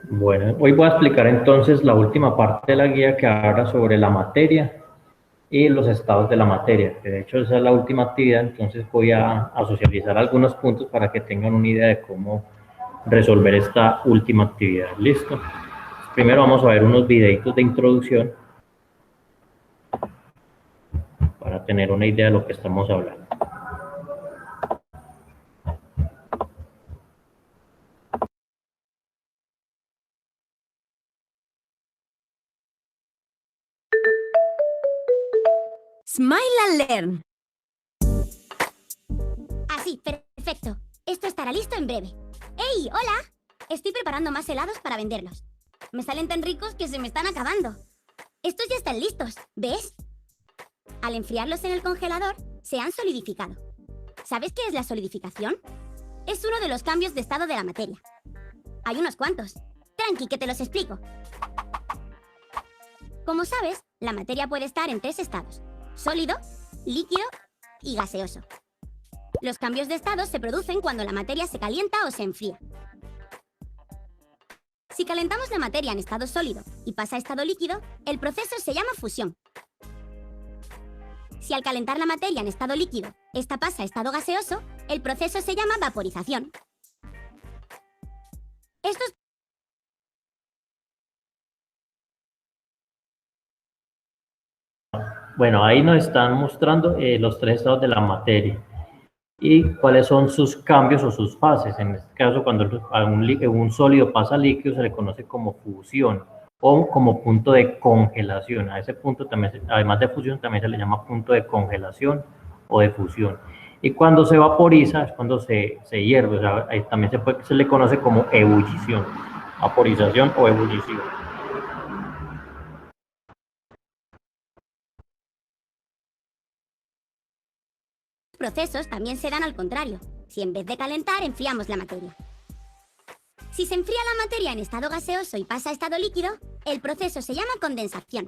Bueno, hoy voy a explicar entonces la última parte de la guía que habla sobre la materia y los estados de la materia, que de hecho esa es la última actividad, entonces voy a socializar algunos puntos para que tengan una idea de cómo resolver esta última actividad. ¿Listo? Primero vamos a ver unos videitos de introducción para tener una idea de lo que estamos hablando. Smile and Learn. Así, perfecto. Esto estará listo en breve. ¡Hey, hola! Estoy preparando más helados para venderlos. Me salen tan ricos que se me están acabando. Estos ya están listos, ¿ves? Al enfriarlos en el congelador, se han solidificado. ¿Sabes qué es la solidificación? Es uno de los cambios de estado de la materia. Hay unos cuantos. Tranqui, que te los explico. Como sabes, la materia puede estar en 3 estados: sólido, líquido y gaseoso. Los cambios de estado se producen cuando la materia se calienta o se enfría. Si calentamos la materia en estado sólido y pasa a estado líquido, el proceso se llama fusión. Si al calentar la materia en estado líquido, esta pasa a estado gaseoso, el proceso se llama vaporización. Estos Bueno, ahí nos están mostrando los 3 estados de la materia y cuáles son sus cambios o sus fases. En este caso, cuando un sólido pasa a líquido, se le conoce como fusión o como punto de congelación. A ese punto también, además de fusión, también se le llama punto de congelación o de fusión. Y cuando se vaporiza, es cuando se hierve, o sea, ahí también se le conoce como ebullición, vaporización o ebullición. procesos también se dan al contrario, si en vez de calentar enfriamos la materia. Si se enfría la materia en estado gaseoso y pasa a estado líquido, el proceso se llama condensación.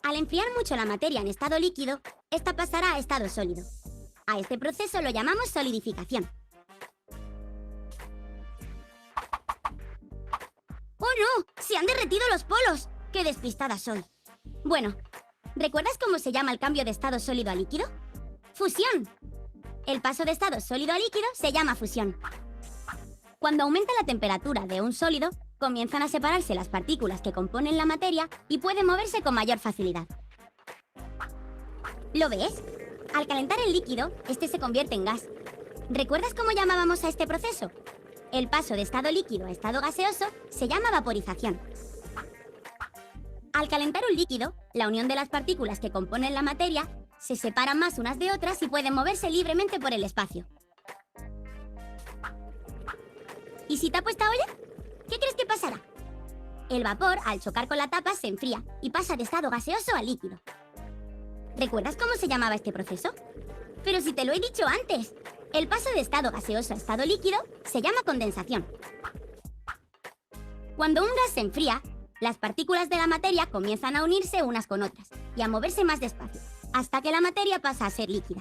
Al enfriar mucho la materia en estado líquido, esta pasará a estado sólido. A este proceso lo llamamos solidificación. ¡Oh no! ¡Se han derretido los polos! ¡Qué despistada soy! Bueno, ¿recuerdas cómo se llama el cambio de estado sólido a líquido? ¡Fusión! El paso de estado sólido a líquido se llama fusión. Cuando aumenta la temperatura de un sólido, comienzan a separarse las partículas que componen la materia y pueden moverse con mayor facilidad. ¿Lo ves? Al calentar el líquido, este se convierte en gas. ¿Recuerdas cómo llamábamos a este proceso? El paso de estado líquido a estado gaseoso se llama vaporización. Al calentar un líquido, la unión de las partículas que componen la materia se separan más unas de otras y pueden moverse libremente por el espacio. ¿Y si tapo esta olla? ¿Qué crees que pasará? El vapor, al chocar con la tapa, se enfría y pasa de estado gaseoso a líquido. ¿Recuerdas cómo se llamaba este proceso? Pero si te lo he dicho antes. El paso de estado gaseoso a estado líquido se llama condensación. Cuando un gas se enfría, las partículas de la materia comienzan a unirse unas con otras y a moverse más despacio, hasta que la materia pasa a ser líquida.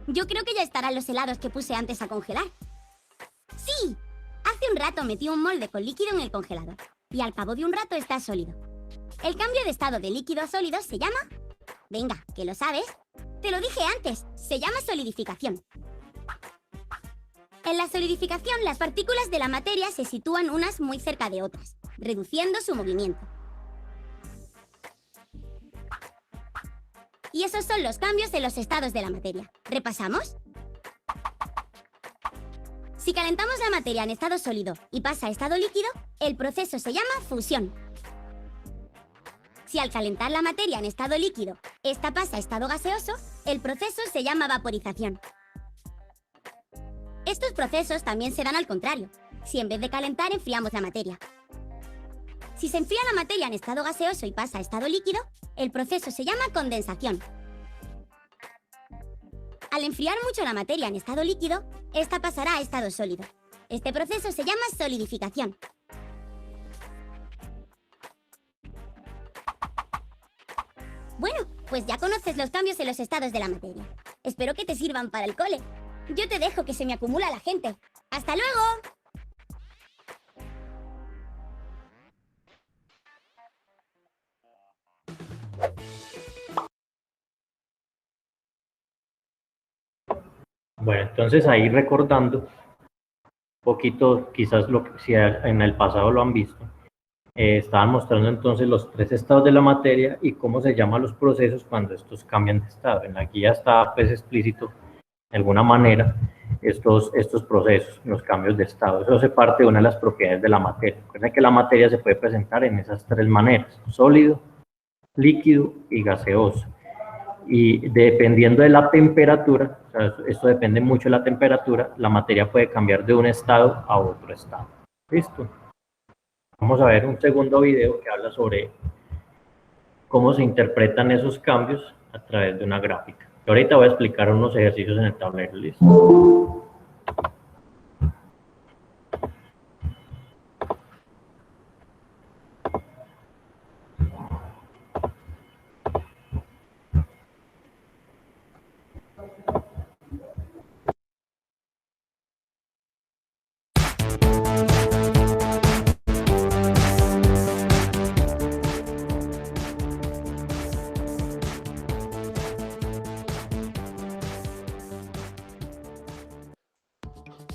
Yo creo que ya estarán los helados que puse antes a congelar. ¡Sí! Hace un rato metí un molde con líquido en el congelador y al cabo de un rato está sólido. El cambio de estado de líquido a sólido se llama... Venga, que lo sabes. Te lo dije antes, se llama solidificación. En la solidificación, las partículas de la materia se sitúan unas muy cerca de otras, reduciendo su movimiento. Y esos son los cambios de los estados de la materia. ¿Repasamos? Si calentamos la materia en estado sólido y pasa a estado líquido, el proceso se llama fusión. Si al calentar la materia en estado líquido, esta pasa a estado gaseoso, el proceso se llama vaporización. Estos procesos también se dan al contrario, si en vez de calentar enfriamos la materia. Si se enfría la materia en estado gaseoso y pasa a estado líquido, el proceso se llama condensación. Al enfriar mucho la materia en estado líquido, esta pasará a estado sólido. Este proceso se llama solidificación. Bueno, pues ya conoces los cambios en los estados de la materia. Espero que te sirvan para el cole. Yo te dejo, que se me acumula la gente. ¡Hasta luego! Bueno, entonces ahí recordando un poquito, quizás lo que si en el pasado lo han visto, estaban mostrando entonces los 3 estados de la materia y cómo se llaman los procesos cuando estos cambian de estado. En la guía está pues explícito de alguna manera estos procesos, los cambios de estado. Eso hace parte de una de las propiedades de la materia. Recuerden que la materia se puede presentar en esas 3 maneras: sólido, líquido y gaseoso. Y dependiendo de la temperatura, o sea, esto depende mucho de la temperatura, la materia puede cambiar de un estado a otro estado. ¿Listo? Vamos a ver un segundo video que habla sobre cómo se interpretan esos cambios a través de una gráfica. Y ahorita voy a explicar unos ejercicios en el tablero. ¿Listo?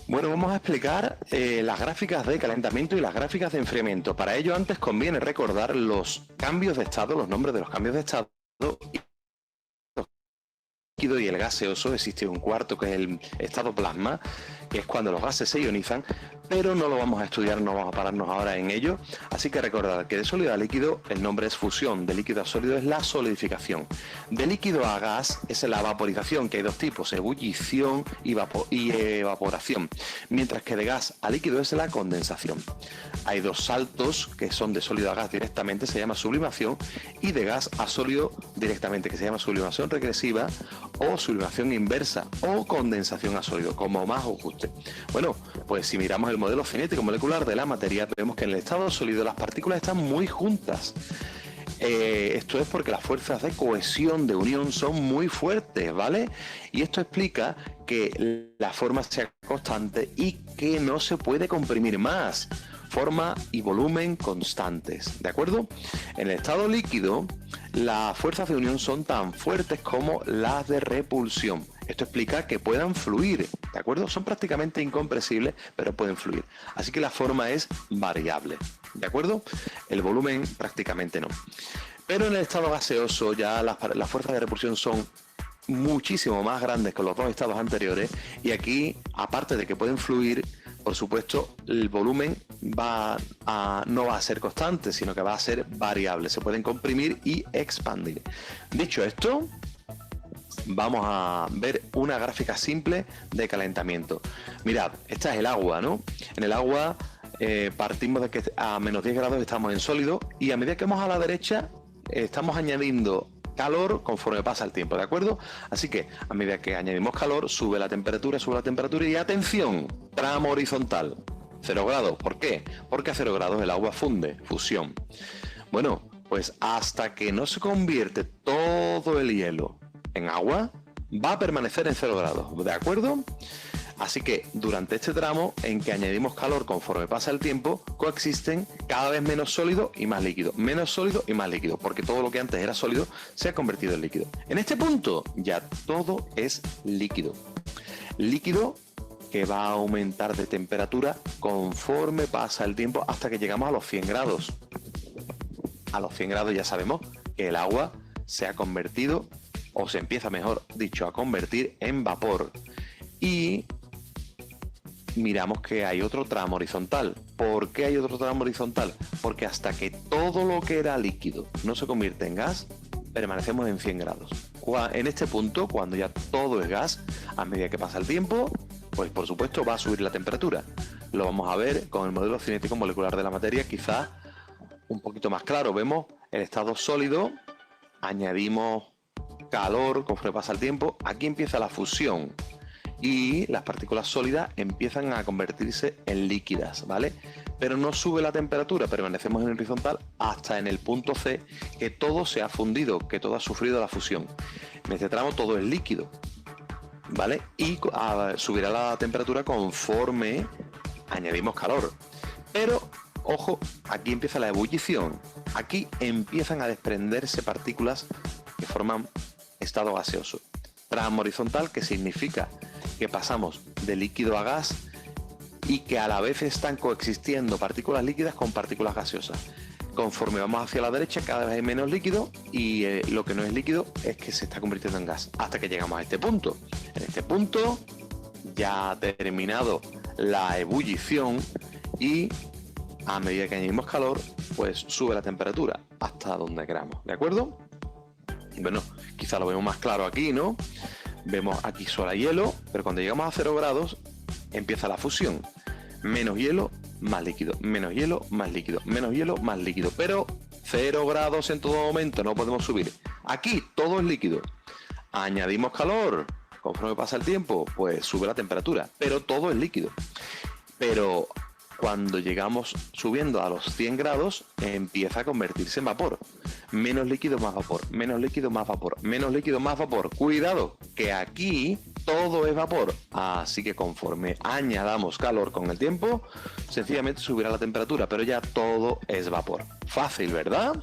Bueno, vamos a explicar las gráficas de calentamiento y las gráficas de enfriamiento. Para ello, antes conviene recordar los cambios de estado, los nombres de los cambios de estado y el líquido y el gaseoso. Existe un cuarto que es el estado plasma, que es cuando los gases se ionizan, pero no lo vamos a estudiar, no vamos a pararnos ahora en ello. Así que recordad que de sólido a líquido el nombre es fusión, de líquido a sólido es la solidificación, de líquido a gas es la vaporización, que hay 2 tipos, ebullición y evaporación, mientras que de gas a líquido es la condensación. Hay 2 saltos que son de sólido a gas directamente, se llama sublimación, y de gas a sólido directamente, que se llama sublimación regresiva o sublimación inversa o condensación a sólido, como más os guste. Bueno, pues si miramos el modelo cinético molecular de la materia, vemos que en el estado sólido las partículas están muy juntas. Esto es porque las fuerzas de cohesión, de unión, son muy fuertes, ¿vale? Y esto explica que la forma sea constante y que no se puede comprimir más. Forma y volumen constantes, ¿de acuerdo? En el estado líquido, las fuerzas de unión son tan fuertes como las de repulsión. Esto explica que puedan fluir, ¿de acuerdo? Son prácticamente incompresibles, pero pueden fluir. Así que la forma es variable, ¿de acuerdo? El volumen prácticamente no. Pero en el estado gaseoso ya las fuerzas de repulsión son muchísimo más grandes que los 2 estados anteriores, y aquí, aparte de que pueden fluir, por supuesto, el volumen no va a ser constante, sino que va a ser variable. Se pueden comprimir y expandir. Dicho esto, vamos a ver una gráfica simple de calentamiento. Mirad, esta es el agua, ¿no? En el agua partimos de que a menos 10 grados estamos en sólido, y a medida que vamos a la derecha estamos añadiendo calor conforme pasa el tiempo, ¿de acuerdo? Así que a medida que añadimos calor, sube la temperatura y atención, tramo horizontal, 0 grados. ¿Por qué? Porque a 0 grados el agua funde, fusión. Bueno, pues hasta que no se convierte todo el hielo en agua, va a permanecer en 0 grados, ¿de acuerdo? Así que durante este tramo en que añadimos calor conforme pasa el tiempo, coexisten cada vez menos sólido y más líquido, menos sólido y más líquido, porque todo lo que antes era sólido se ha convertido en líquido. En este punto ya todo es líquido. Líquido que va a aumentar de temperatura conforme pasa el tiempo hasta que llegamos a los 100 grados. A los 100 grados ya sabemos que el agua se ha convertido, o se empieza, mejor dicho, a convertir en vapor. Y miramos que hay otro tramo horizontal. ¿Por qué hay otro tramo horizontal? Porque hasta que todo lo que era líquido no se convierte en gas, permanecemos en 100 grados. En este punto, cuando ya todo es gas, a medida que pasa el tiempo, pues por supuesto va a subir la temperatura. Lo vamos a ver con el modelo cinético molecular de la materia, quizás un poquito más claro. Vemos el estado sólido, añadimos calor conforme pasa el tiempo, aquí empieza la fusión y las partículas sólidas empiezan a convertirse en líquidas, ¿vale? Pero no sube la temperatura, permanecemos en horizontal hasta en el punto C, que todo se ha fundido, que todo ha sufrido la fusión. En este tramo todo es líquido. ¿vale? Y subirá la temperatura conforme añadimos calor. Pero, ojo, aquí empieza la ebullición. Aquí empiezan a desprenderse partículas que forman estado gaseoso. Tramo horizontal, que significa que pasamos de líquido a gas y que a la vez están coexistiendo partículas líquidas con partículas gaseosas. Conforme vamos hacia la derecha, cada vez hay menos líquido y lo que no es líquido es que se está convirtiendo en gas, hasta que llegamos a este punto. En este punto ya ha terminado la ebullición y a medida que añadimos calor, pues sube la temperatura hasta donde queramos, ¿de acuerdo? Bueno, quizá lo vemos más claro aquí, ¿no? Vemos aquí solo hielo, pero cuando llegamos a 0 grados empieza la fusión. Menos hielo, más líquido, menos hielo, más líquido, menos hielo, más líquido. Pero 0 grados en todo momento, no podemos subir. Aquí todo es líquido. Añadimos calor, conforme pasa el tiempo, pues sube la temperatura, pero todo es líquido. Pero cuando llegamos subiendo a los 100 grados, empieza a convertirse en vapor. Menos líquido, más vapor, menos líquido, más vapor, menos líquido, más vapor. Cuidado, que aquí todo es vapor. Así que conforme añadamos calor con el tiempo, sencillamente subirá la temperatura, pero ya todo es vapor. Fácil, ¿verdad?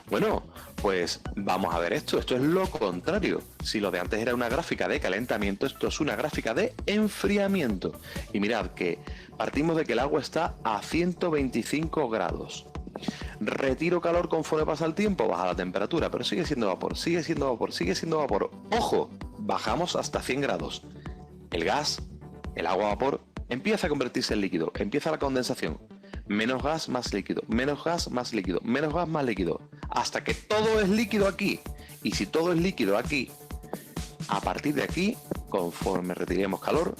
Bueno, pues vamos a ver esto. Esto es lo contrario. Si lo de antes era una gráfica de calentamiento, esto es una gráfica de enfriamiento. Y mirad que partimos de que el agua está a 125 grados. Retiro calor conforme pasa el tiempo, baja la temperatura, pero sigue siendo vapor, sigue siendo vapor, sigue siendo vapor. ¡Ojo! Bajamos hasta 100 grados. El gas, el agua a vapor, empieza a convertirse en líquido, empieza la condensación. Menos gas, más líquido, menos gas, más líquido, menos gas, más líquido. Hasta que todo es líquido aquí. Y si todo es líquido aquí, a partir de aquí, conforme retiremos calor,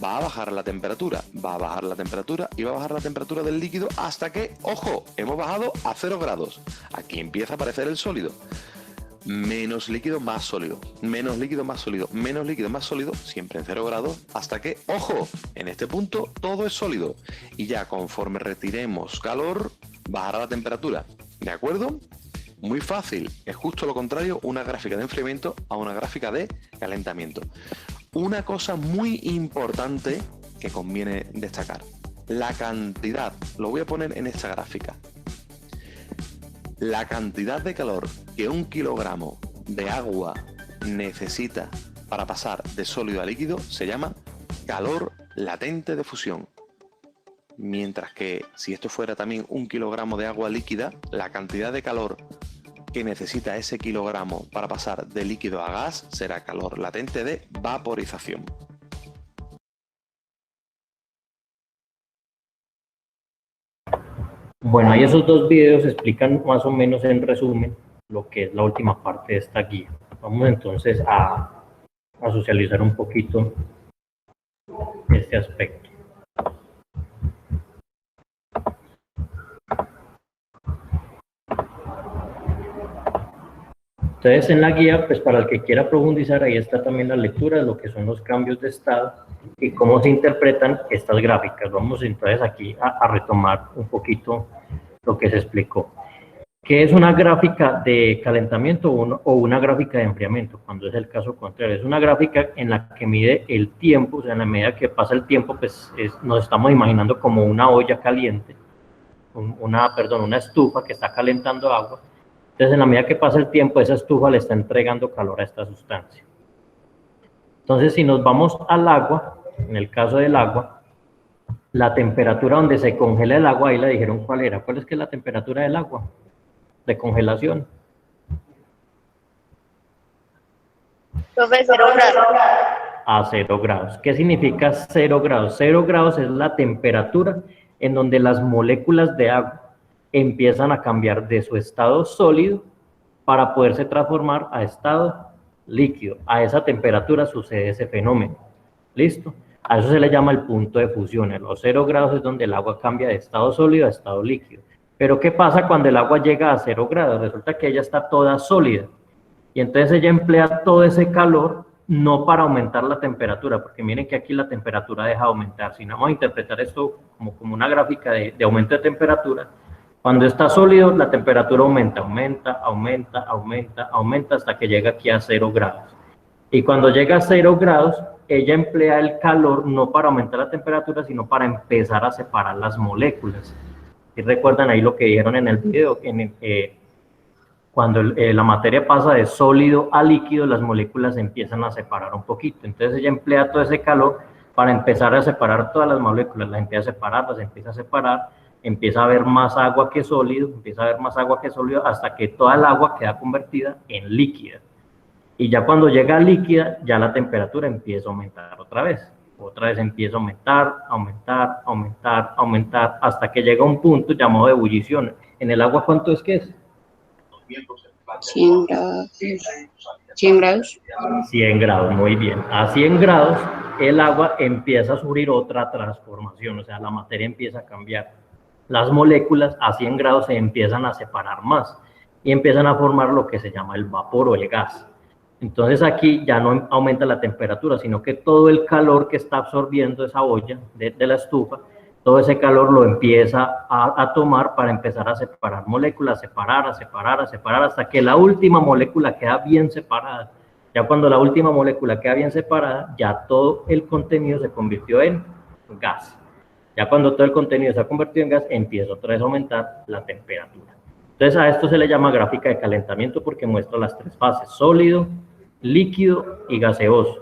va a bajar la temperatura, va a bajar la temperatura y va a bajar la temperatura del líquido hasta que, ojo, hemos bajado a 0 grados. Aquí empieza a aparecer el sólido. Menos líquido, más sólido. Menos líquido, más sólido. Menos líquido, más sólido, siempre en 0 grados, hasta que, ojo, en este punto todo es sólido. Y ya conforme retiremos calor, bajará la temperatura. ¿De acuerdo? Muy fácil. Es justo lo contrario, una gráfica de enfriamiento a una gráfica de calentamiento. Una cosa muy importante que conviene destacar. La cantidad, lo voy a poner en esta gráfica. La cantidad de calor que 1 kilogramo de agua necesita para pasar de sólido a líquido se llama calor latente de fusión. Mientras que si esto fuera también 1 kilogramo de agua líquida, la cantidad de calor que necesita ese kilogramo para pasar de líquido a gas será calor latente de vaporización. Bueno, ahí esos dos videos explican más o menos en resumen lo que es la última parte de esta guía. Vamos entonces a socializar un poquito este aspecto. Entonces en la guía, pues para el que quiera profundizar, ahí está también la lectura de lo que son los cambios de estado y cómo se interpretan estas gráficas. Vamos entonces aquí a retomar un poquito lo que se explicó. ¿Qué es una gráfica de calentamiento o una gráfica de enfriamiento? Cuando es el caso contrario, es una gráfica en la que mide el tiempo, o sea, en la medida que pasa el tiempo, pues nos estamos imaginando como una olla caliente, una estufa que está calentando agua. Entonces, en la medida que pasa el tiempo, esa estufa le está entregando calor a esta sustancia. Entonces, si nos vamos al agua, en el caso del agua, la temperatura donde se congela el agua, ahí le dijeron cuál era. ¿Cuál es que es la temperatura del agua de congelación? Profe, 0 grados. A 0 grados. ¿Qué significa 0 grados? 0 grados es la temperatura en donde las moléculas de agua empiezan a cambiar de su estado sólido para poderse transformar a estado líquido. A esa temperatura sucede ese fenómeno. ¿Listo? A eso se le llama el punto de fusión. En los 0 grados es donde el agua cambia de estado sólido a estado líquido. Pero ¿qué pasa cuando el agua llega a 0 grados? Resulta que ella está toda sólida. Y entonces ella emplea todo ese calor no para aumentar la temperatura, porque miren que aquí la temperatura deja de aumentar. Si no vamos a interpretar esto como una gráfica de aumento de temperatura, cuando está sólido, la temperatura aumenta hasta que llega aquí a 0 grados. Y cuando llega a 0 grados, ella emplea el calor no para aumentar la temperatura, sino para empezar a separar las moléculas. ¿Sí recuerdan ahí lo que dijeron en el video? Cuando la materia pasa de sólido a líquido, las moléculas se empiezan a separar un poquito. Entonces ella emplea todo ese calor para empezar a separar todas las moléculas, las empieza a separar, empieza a haber más agua que sólido, hasta que toda el agua queda convertida en líquida. Y ya cuando llega a líquida, ya la temperatura empieza a aumentar otra vez empieza a aumentar, hasta que llega a un punto llamado de ebullición. ¿En el agua cuánto es que es? 100 grados. 100 grados. 100 grados, muy bien. A 100 grados el agua empieza a sufrir otra transformación, o sea, la materia empieza a cambiar. Las moléculas a 100 grados se empiezan a separar más y empiezan a formar lo que se llama el vapor o el gas. Entonces aquí ya no aumenta la temperatura, sino que todo el calor que está absorbiendo esa olla de la estufa, todo ese calor lo empieza a tomar para empezar a separar moléculas, separar, hasta que la última molécula queda bien separada. Ya cuando la última molécula queda bien separada, ya todo el contenido se convirtió en gas. Ya cuando todo el contenido se ha convertido en gas, empieza otra vez a aumentar la temperatura. Entonces a esto se le llama gráfica de calentamiento porque muestra las tres fases: sólido, líquido y gaseoso.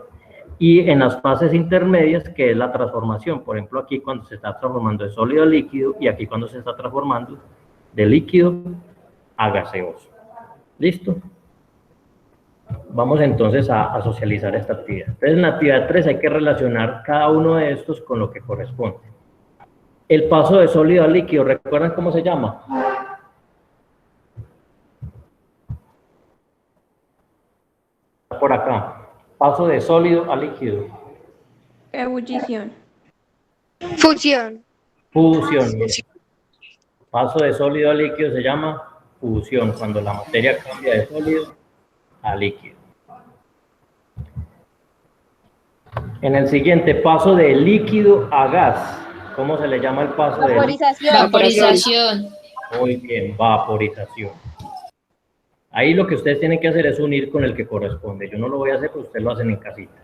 Y en las fases intermedias, que es la transformación, por ejemplo aquí cuando se está transformando de sólido a líquido, y aquí cuando se está transformando de líquido a gaseoso. ¿Listo? Vamos entonces a socializar esta actividad. Entonces en la actividad 3 hay que relacionar cada uno de estos con lo que corresponde. El paso de sólido a líquido, ¿recuerdan cómo se llama? Por acá. Paso de sólido a líquido. Ebullición. Fusión. Fusión. Paso de sólido a líquido se llama fusión, cuando la materia cambia de sólido a líquido. En el siguiente, paso de líquido a gas. ¿Cómo se le llama el paso de Vaporización. Vaporización. Muy bien, vaporización. Ahí lo que ustedes tienen que hacer es unir con el que corresponde. Yo no lo voy a hacer, pero ustedes lo hacen en casita.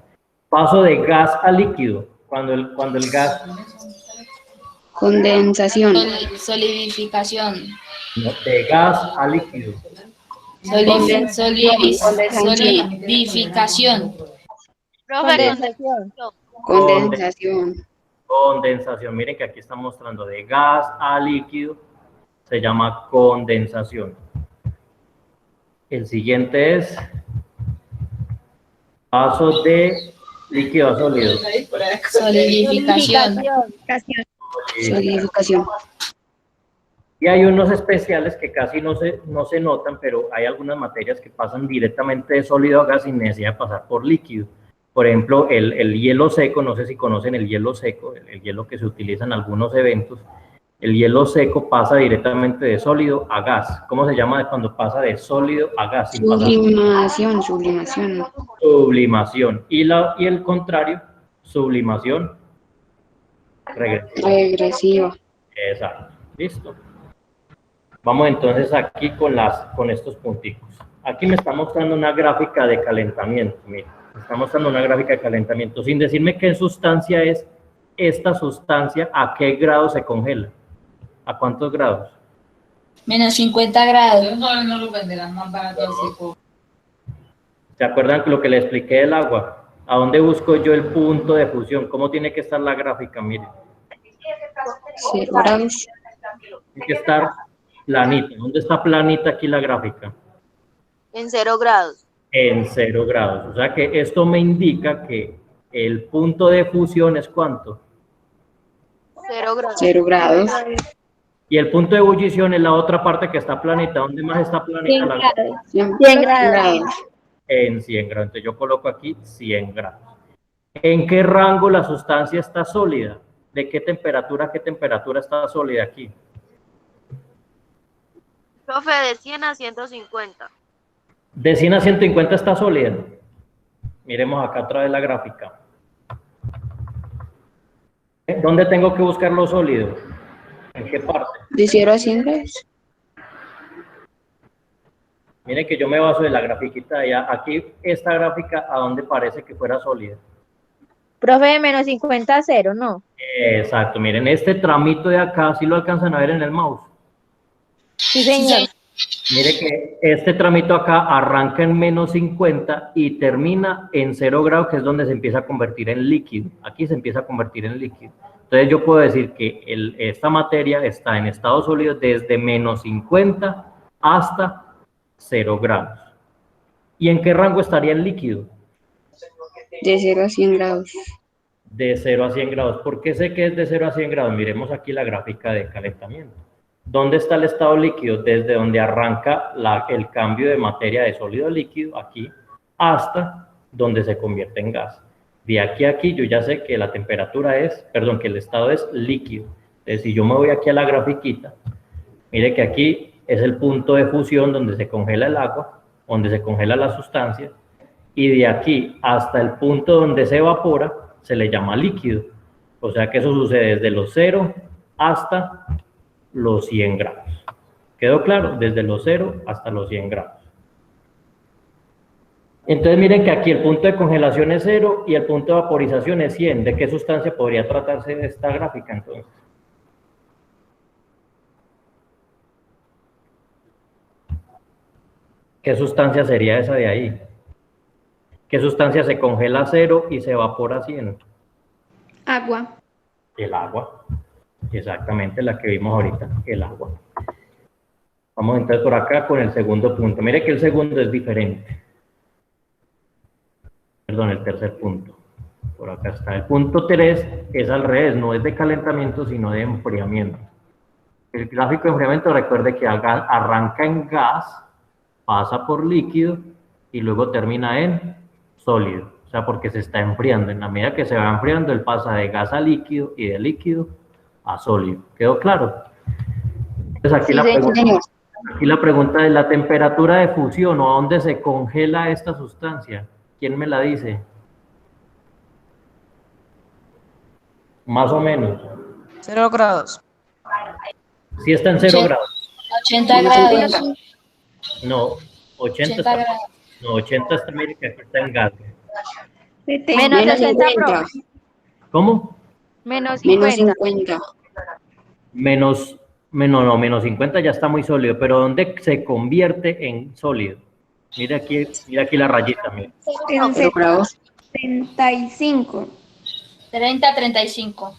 Paso de gas a líquido. Cuando el gas... Condensación. Solidificación. No, de gas a líquido. Solidificación. Condensación. Condensación. Condensación. Miren que aquí está mostrando de gas a líquido. Se llama condensación. El siguiente es paso de líquido a sólido. Solidificación. Solidificación. Y hay unos especiales que casi no se notan, pero hay algunas materias que pasan directamente de sólido a gas sin necesidad de pasar por líquido. Por ejemplo, el hielo seco, no sé si conocen el hielo seco, el hielo que se utiliza en algunos eventos. El hielo seco pasa directamente de sólido a gas. ¿Cómo se llama cuando pasa de sólido a gas? Sublimación. Sublimación. Y el contrario, sublimación Regresiva. Exacto. Listo. Vamos entonces aquí con estos punticos. Aquí me está mostrando una gráfica de calentamiento. Miren, me está mostrando una gráfica de calentamiento sin decirme qué sustancia es esta sustancia, a qué grado se congela. ¿A cuántos grados? Menos 50 grados. No lo venderán más barato así. ¿Se acuerdan lo que le expliqué del agua? ¿A dónde busco yo el punto de fusión? ¿Cómo tiene que estar la gráfica? Miren. 0 grados. Tiene que estar planita. ¿Dónde está planita aquí la gráfica? En 0 grados. En 0 grados. O sea que esto me indica que el punto de fusión es ¿cuánto? 0 grados. 0 grados. Y el punto de ebullición es la otra parte que está planita. ¿Dónde más está planita? 100 grados. En 100 grados. Entonces yo coloco aquí 100 grados. ¿En qué rango la sustancia está sólida? ¿De qué temperatura a qué temperatura está sólida aquí? Profe, de 100 a 150. De 100 a 150 está sólida. Miremos acá otra vez la gráfica. ¿Dónde tengo que buscar lo sólido? ¿En qué parte? De 0 a 100 grados. Miren que yo me baso de la grafiquita de allá. Aquí, esta gráfica, ¿a dónde parece que fuera sólida? Profe, de menos 50 a 0, ¿no? Exacto, miren, este tramito de acá, ¿sí lo alcanzan a ver en el mouse? Sí, señor. Mire que este tramito acá arranca en menos 50 y termina en 0 grados, que es donde se empieza a convertir en líquido. Aquí se empieza a convertir en líquido. Entonces yo puedo decir que esta materia está en estado sólido desde menos 50 hasta 0 grados. ¿Y en qué rango estaría el líquido? De 0 a 100 grados. De 0 a 100 grados. ¿Por qué sé que es de 0 a 100 grados? Miremos aquí la gráfica de calentamiento. ¿Dónde está el estado líquido? Desde donde arranca el cambio de materia de sólido a líquido, aquí, hasta donde se convierte en gas. De aquí a aquí yo ya sé que la temperatura es, perdón, que el estado es líquido. Entonces, si yo me voy aquí a la grafiquita, mire que aquí es el punto de fusión donde se congela el agua, donde se congela la sustancia, y de aquí hasta el punto donde se evapora, se le llama líquido. O sea que eso sucede desde los 0 hasta los 100 grados. ¿Quedó claro? Desde los 0 hasta los 100 grados. Entonces miren que aquí el punto de congelación es 0 y el punto de vaporización es 100. ¿De qué sustancia podría tratarse de esta gráfica entonces? ¿Qué sustancia sería esa de ahí? ¿Qué sustancia se congela a 0 y se evapora a 100? Agua. El agua. Exactamente la que vimos ahorita, el agua. Vamos entonces por acá con el segundo punto. Mire que el segundo es diferente. Perdón, el tercer punto. Por acá está. El punto 3 es al revés, no es de calentamiento, sino de enfriamiento. El gráfico de enfriamiento, recuerde que arranca en gas, pasa por líquido y luego termina en sólido. O sea, porque se está enfriando. En la medida que se va enfriando, él pasa de gas a líquido y de líquido a sólido. ¿Quedó claro? Entonces aquí, Sí, aquí la pregunta es la temperatura de fusión o a dónde se congela esta sustancia. ¿Quién me la dice? Más o menos. 0 grados. ¿Sí está en 0 grados? 80 grados. No, 80 está, grados. no, 80 está, mire que aquí está en gas. Menos 60, profe. ¿Cómo? Menos Menos 50. 50. Menos 50 ya está muy sólido, pero ¿dónde se convierte en sólido? Mira aquí la rayita, mira. En 0 grados. 75. 30 a 35.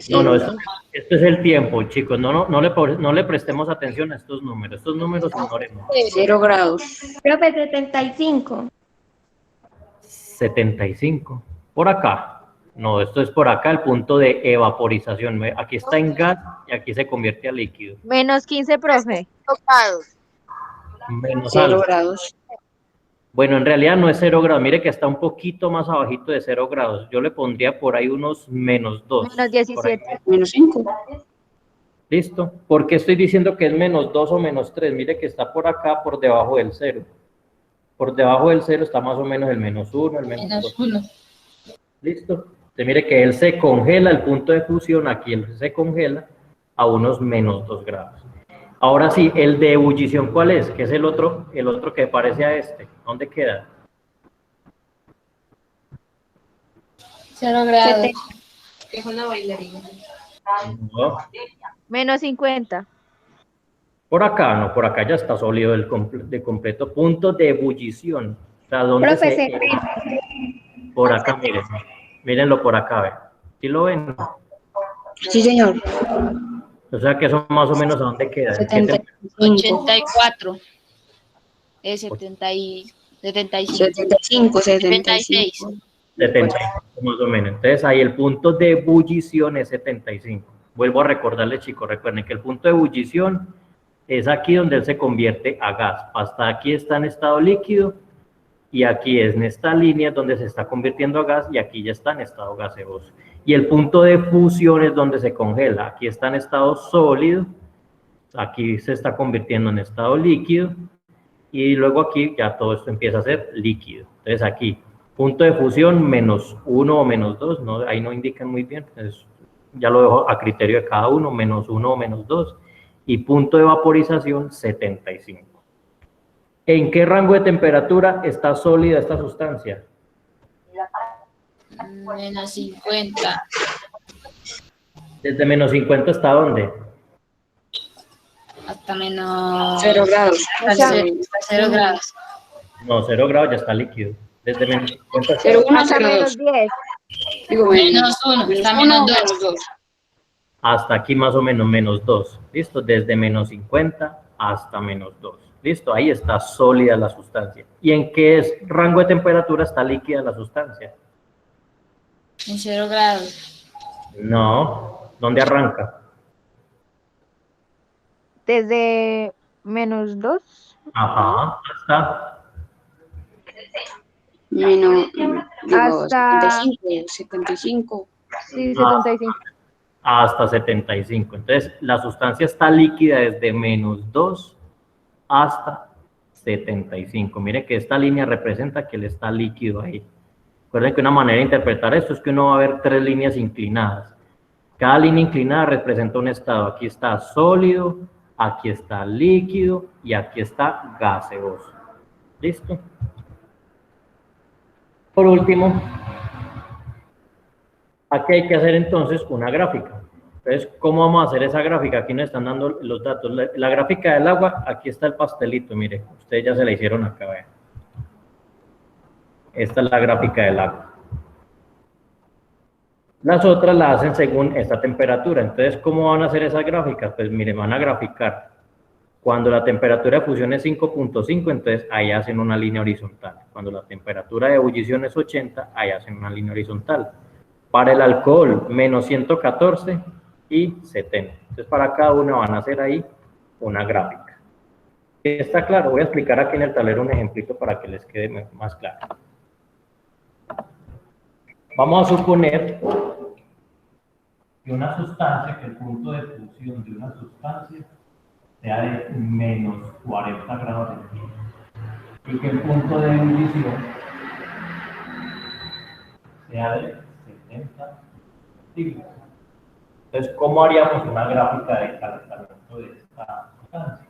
No, esto es el tiempo, chicos. No le prestemos atención a estos números. Estos números ignoremos. 0 grados. Profe, 75. 75. Por acá. No, esto es por acá el punto de evaporización. Aquí está en gas y aquí se convierte a líquido. Menos 15, profe. Menos 0 algo. grados. Bueno, en realidad no es 0 grados. Mire que está un poquito más abajito de 0 grados. Yo le pondría por ahí unos menos 2. Menos 17. Menos 5. ¿Listo? ¿Por qué estoy diciendo que es menos 2 o menos 3? Mire que está por acá, por debajo del 0. Por debajo del 0 está más o menos el menos 1, el menos 2. 1. ¿Listo? Entonces mire que él se congela, el punto de fusión aquí él se congela a unos menos 2 grados. Ahora sí, el de ebullición, ¿cuál es? Que es el otro que parece a este. ¿Dónde queda? 0 grados. Es una bailarina. No. Menos 50. Por acá, no, por acá ya está sólido de completo. Punto de ebullición. O sea, ¿dónde Profe, se... Por acá, miren. Mírenlo por acá, ¿ven? ¿Sí lo ven? Sí, señor. O sea que eso más o menos ¿a dónde queda? 75. 84. 75. 75, 76. 75 más o menos. Entonces ahí el punto de ebullición es 75. Vuelvo a recordarles, chicos, recuerden que el punto de ebullición es aquí donde él se convierte a gas. Hasta aquí está en estado líquido y aquí es en esta línea donde se está convirtiendo a gas y aquí ya está en estado gaseoso. Y el punto de fusión es donde se congela. Aquí está en estado sólido, aquí se está convirtiendo en estado líquido y luego aquí ya todo esto empieza a ser líquido. Entonces aquí, punto de fusión menos 1 o menos 2, ¿no? Ahí no indican muy bien, entonces ya lo dejo a criterio de cada uno, menos 1 o menos 2. Y punto de vaporización 75. ¿En qué rango de temperatura está sólida esta sustancia? Menos 50. ¿Desde menos 50 hasta dónde? Hasta menos 0 grados. hasta 0 grados. No, 0 grados ya está líquido. Desde menos 50 hasta 0, 1, Hasta 0, menos 2. 10. Digo, Menos 1, hasta menos 2. menos 2. hasta aquí más o menos menos 2. ¿Listo? Desde menos 50 hasta menos 2. ¿Listo? Ahí está sólida la sustancia. ¿Y en qué rango de temperatura está líquida la sustancia? En 0 grados. No. ¿Dónde arranca? Desde menos 2. Ajá. Hasta. Menos, digo, Hasta- 75, 75. Sí, 75. Hasta 75. Entonces, la sustancia está líquida desde menos 2 hasta 75. Mire que esta línea representa que él está líquido ahí. Recuerden que una manera de interpretar esto es que uno va a ver 3 líneas inclinadas. Cada línea inclinada representa un estado. Aquí está sólido, aquí está líquido y aquí está gaseoso. ¿Listo? Por último, aquí hay que hacer entonces una gráfica. Entonces, ¿cómo vamos a hacer esa gráfica? Aquí nos están dando los datos. La gráfica del agua, aquí está el pastelito, mire, ustedes ya se la hicieron acá, vean. Esta es la gráfica del agua. Las otras la hacen según esta temperatura. Entonces, ¿cómo van a hacer esas gráficas? Pues mire, van a graficar. Cuando la temperatura de fusión es 5.5, entonces ahí hacen una línea horizontal. Cuando la temperatura de ebullición es 80, ahí hacen una línea horizontal. Para el alcohol, menos 114 y 70. Entonces, para cada una van a hacer ahí una gráfica. ¿Está claro? Voy a explicar aquí en el tablero un ejemplito para que les quede más claro. Vamos a suponer que una sustancia, que el punto de fusión de una sustancia sea de menos 40 grados centígrados y que el punto de ebullición sea de 70 centígrados. Entonces, ¿cómo haríamos una gráfica de calentamiento de esta sustancia?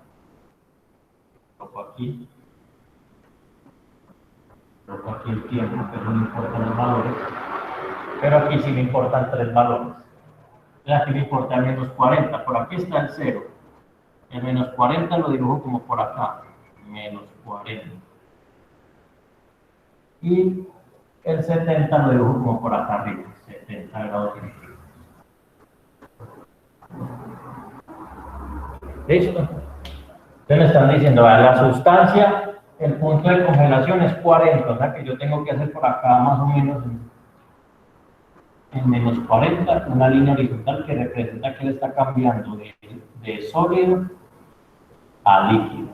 Coloco aquí el tiempo, que no me importan los valores, pero aquí sí me importan 3 valores. Entonces, aquí me importa el menos 40, por aquí está el 0. El menos 40 lo dibujo como por acá, menos 40. Y el 70 lo dibujo como por acá arriba, 70 grados centígrados. ¿Listo? Entonces me están diciendo, la sustancia, el punto de congelación es 40, o sea que yo tengo que hacer por acá más o menos en menos 40 una línea horizontal que representa que él está cambiando de sólido a líquido.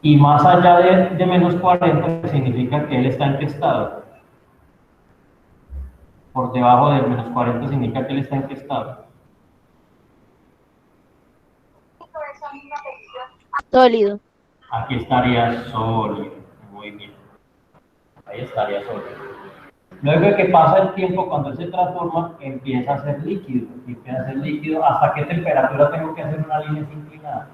Y más allá de menos 40 significa que él está en qué estado. Por debajo de menos 40 significa que él está en qué estado. Sólido. Aquí estaría sólido. Muy bien. Ahí estaría sólido. Luego de que pasa el tiempo, cuando él se transforma, empieza a ser líquido. Empieza a ser líquido. ¿Hasta qué temperatura tengo que hacer una línea inclinada?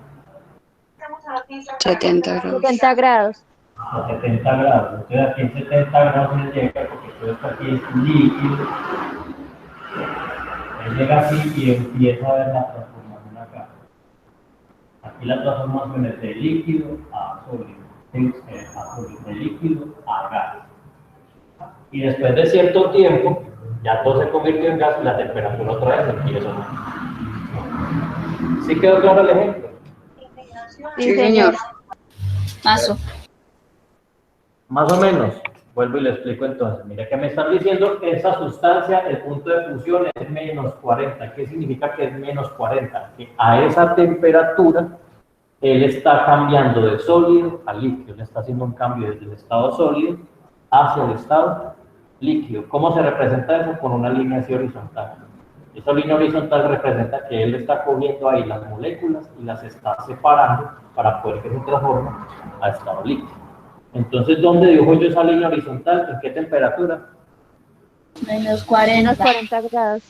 70 grados. 70 grados. A 70 grados. Entonces aquí en 70 grados él llega, porque todo esto aquí es líquido. Él llega así y empieza a ver la transformación acá. Aquí la transformación es de líquido a sólido, de líquido a gas. Y después de cierto tiempo, ya todo se convirtió en gas y la temperatura otra vez empieza a subir. ¿Sí quedó claro el ejemplo? Sí, señor. Más o menos. Vuelvo y le explico entonces. Mira que me están diciendo que esa sustancia, el punto de fusión es menos 40. ¿Qué significa que es menos 40? Que a esa temperatura él está cambiando de sólido a líquido. Él está haciendo un cambio desde el estado sólido hacia el estado líquido. ¿Cómo se representa eso? Con una línea así horizontal. Esa línea horizontal representa que él está cogiendo ahí las moléculas y las está separando para poder que se transformen a estado líquido. Entonces, ¿dónde dibujo yo esa línea horizontal? ¿En qué temperatura? Menos 40. Menos 40 grados.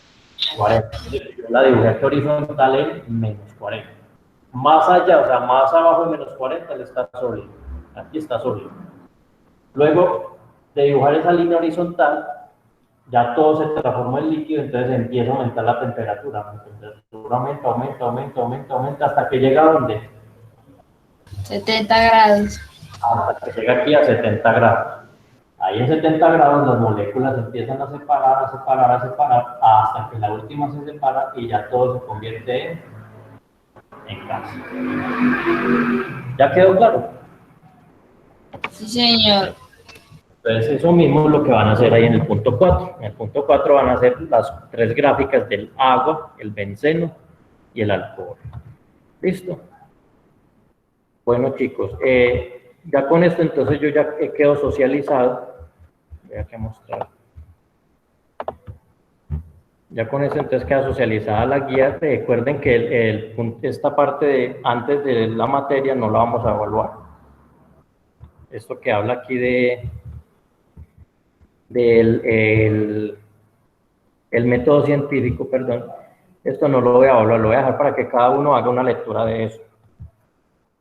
40. Yo la dibujé aquí horizontal en menos 40. Más allá, o sea, más abajo de menos 40, él está sólido. Aquí está sólido. Luego de dibujar esa línea horizontal, ya todo se transformó en líquido, entonces empieza a aumentar la temperatura. La temperatura aumenta hasta que llega a ¿dónde? 70 grados. Hasta que llega aquí a 70 grados. Ahí en 70 grados las moléculas empiezan a separar, hasta que la última se separa y ya todo se convierte en gas. ¿Ya quedó claro? Sí, señor. Entonces eso mismo es lo que van a hacer ahí en el punto 4. En el punto 4 van a hacer las 3 gráficas del agua, el benceno y el alcohol. ¿Listo? Bueno, chicos, ya con esto entonces yo ya quedo socializado. Voy a mostrar. Ya con esto entonces queda socializada la guía. Recuerden que esta parte de antes de la materia no la vamos a evaluar. Esto que habla aquí del método científico, perdón, esto no lo voy a evaluar, lo voy a dejar para que cada uno haga una lectura de eso,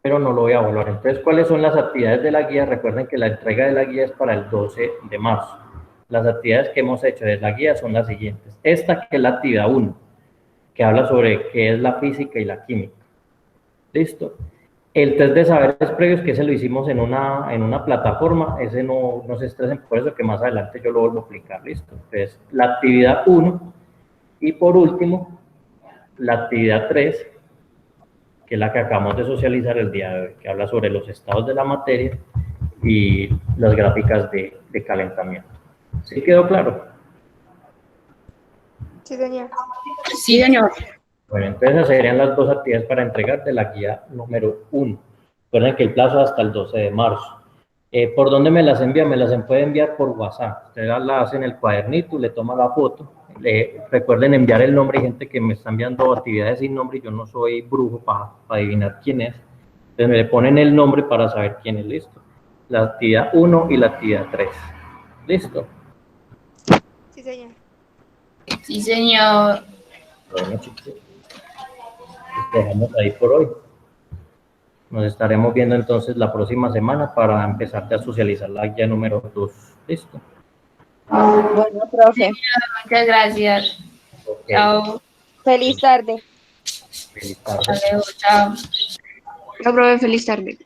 pero no lo voy a evaluar. Entonces, ¿cuáles son las actividades de la guía? Recuerden que la entrega de la guía es para el 12 de marzo. Las actividades que hemos hecho de la guía son las siguientes. Esta que es la actividad 1, que habla sobre qué es la física y la química. ¿Listo? El test de saberes previos, que ese lo hicimos en una plataforma, ese no se estresen por eso, que más adelante yo lo vuelvo a explicar, ¿listo? Entonces, la actividad 1, y por último, la actividad 3, que es la que acabamos de socializar el día de hoy, que habla sobre los estados de la materia y las gráficas de calentamiento. ¿Sí quedó claro? Sí, señor. Sí, señor. Bueno, entonces esas serían las 2 actividades para entregar de la guía número 1. Recuerden que el plazo es hasta el 12 de marzo. ¿Por dónde me las envía? Me las puede enviar por WhatsApp. Ustedes la hacen en el cuadernito, le toma la foto. Recuerden enviar el nombre. Hay gente que me está enviando actividades sin nombre y yo no soy brujo para adivinar quién es. Entonces me le ponen el nombre para saber quién es. Listo. La actividad 1 y la actividad 3. ¿Listo? Sí, señor. Sí, señor. Bueno, chicos, dejamos ahí por hoy. Nos estaremos viendo entonces la próxima semana para empezar a socializar la guía número 2. ¿Listo? Bueno, profe. Muchas gracias. Ok. Chao. Feliz tarde. Feliz tarde. Hasta luego. Chao. Yo, profe, feliz tarde.